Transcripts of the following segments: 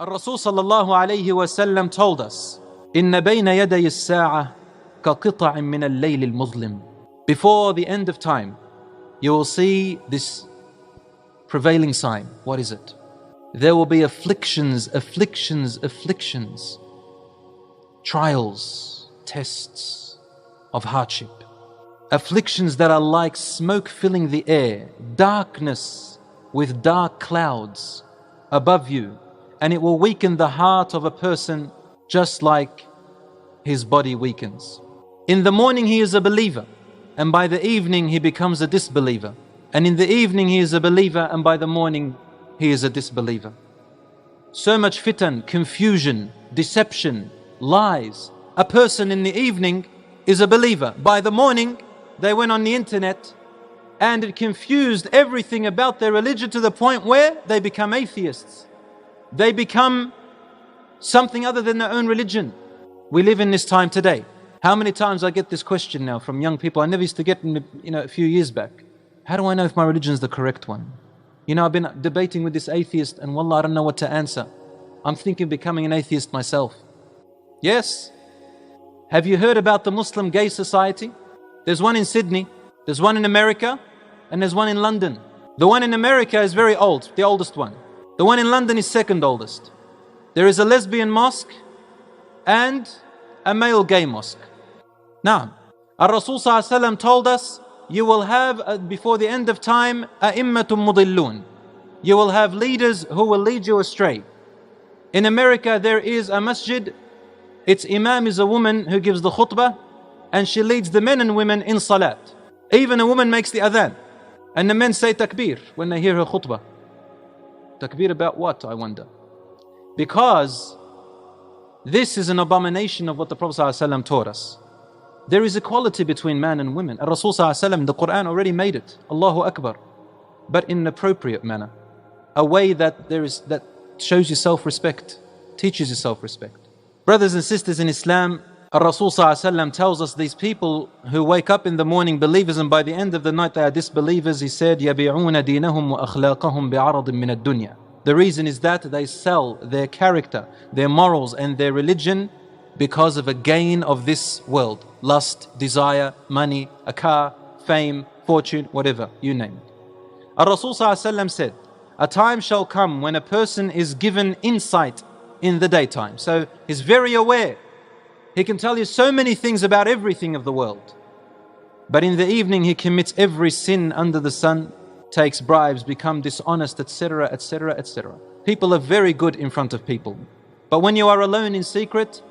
Rasul sallallahu alayhi wa sallam told us, إِنَّ بَيْنَ يَدَيِ السَّاعَةِ كَقِطَعٍ مِّنَ اللَّيْلِ الْمُظْلِمِ. Before the end of time, you will see this prevailing sign. What is it? There will be afflictions, trials, tests of hardship. Afflictions that are like smoke filling the air, darkness with dark clouds above you, and it will weaken the heart of a person just like his body weakens. In the morning he is a believer, and by the evening he becomes a disbeliever. And in the evening he is a believer, and by the morning he is a disbeliever. So much fitan, confusion, deception, lies. A person in the evening is a believer. By the morning they went on the internet and it confused everything about their religion to the point where they become atheists. They become something other than their own religion. We live in this time today. How many times I get this question now from young people? I never used to get it, a few years back. How do I know if my religion is the correct one? I've been debating with this atheist and wallah, I don't know what to answer. I'm thinking of becoming an atheist myself. Yes. Have you heard about the Muslim Gay Society? There's one in Sydney, there's one in America, and there's one in London. The one in America is very old, the oldest one. The one in London is second oldest. There is a lesbian mosque and a male gay mosque. Now, Rasul ﷺ told us, you will have, before the end of time, a'immatun mudillun. You will have leaders who will lead you astray. In America, there is a masjid. Its imam is a woman who gives the khutbah, and she leads the men and women in salat. Even a woman makes the adhan, and the men say takbir when they hear her khutbah. Takbir about what, I wonder? Because this is an abomination of what the Prophet ﷺ taught us. There is equality between man and women. Rasul ﷺ, the Quran already made it. Allahu Akbar. But in an appropriate manner. A way that shows you self-respect, teaches you self-respect. Brothers and sisters in Islam, Rasul ﷺ tells us these people who wake up in the morning believers and by the end of the night they are disbelievers. He said, يَبِعُونَ دِينَهُمْ وَأَخْلَاقَهُمْ بِعَرَضٍ مِّنَ الدُّنْيَا. The reason is that they sell their character, their morals and their religion because of a gain of this world. Lust, desire, money, a car, fame, fortune, whatever, you name it. Rasul ﷺ said, a time shall come when a person is given insight in the daytime. So he's very aware. He can tell you so many things about everything of the world. But in the evening he commits every sin under the sun, takes bribes, becomes dishonest, etc., etc., etc. People are very good in front of people. But when you are alone in secret,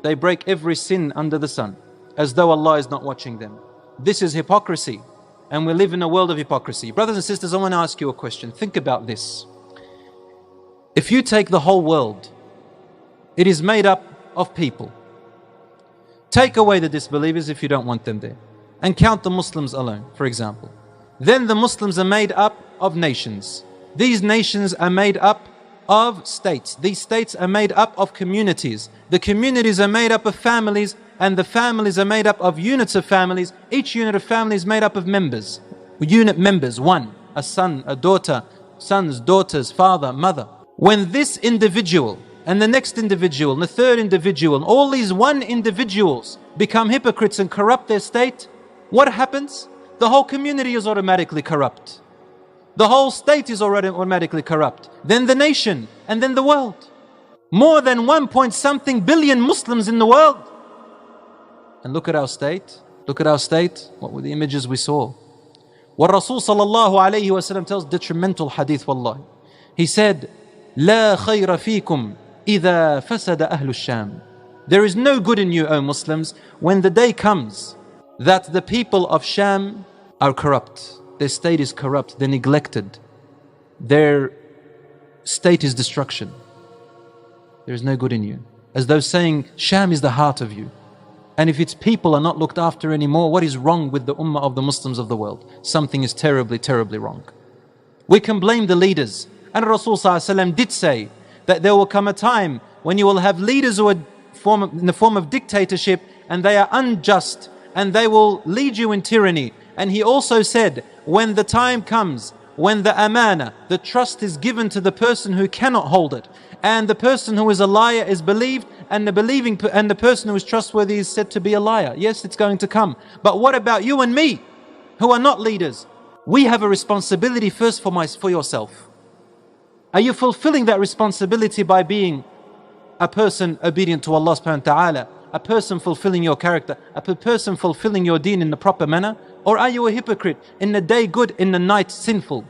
they break every sin under the sun, as though Allah is not watching them. This is hypocrisy, and we live in a world of hypocrisy. Brothers and sisters, I want to ask you a question. Think about this. If you take the whole world, it is made up of people. Take away the disbelievers if you don't want them there, and count the Muslims alone, for example. Then the Muslims are made up of nations. These nations are made up of states. These states are made up of communities. The communities are made up of families, and the families are made up of units of families. Each unit of family is made up of members. Unit members, one, a son, a daughter, sons, daughters, father, mother. When this individual and the next individual and the third individual, and all these one individuals become hypocrites and corrupt their state, what happens? The whole community is automatically corrupt. The whole state is already automatically corrupt. Then the nation, and then the world. More than 1-point-something billion Muslims in the world. And look at our state. Look at our state. What were the images we saw? What Rasul sallallahu alayhi wa sallam tells, detrimental hadith, wallahi. He said, لا خير فيكم إذا فسد أهل الشام. There is no good in you, O Muslims, when the day comes that the people of Sham are corrupt. Their state is corrupt, they're neglected. Their state is destruction. There is no good in you. As though saying, Sham is the heart of you. And if its people are not looked after anymore, what is wrong with the ummah of the Muslims of the world? Something is terribly, terribly wrong. We can blame the leaders. And Rasul ﷺ did say that there will come a time when you will have leaders who are in the form of dictatorship, and they are unjust, and they will lead you in tyranny. And he also said, when the time comes, when the amana, the trust is given to the person who cannot hold it, and the person who is a liar is believed, and the person who is trustworthy is said to be a liar. Yes, it's going to come. But what about you and me, who are not leaders? We have a responsibility first for yourself. Are you fulfilling that responsibility by being a person obedient to Allah subhanahu wa ta'ala, a person fulfilling your character, a person fulfilling your deen in the proper manner? Or are you a hypocrite, in the day good, in the night sinful?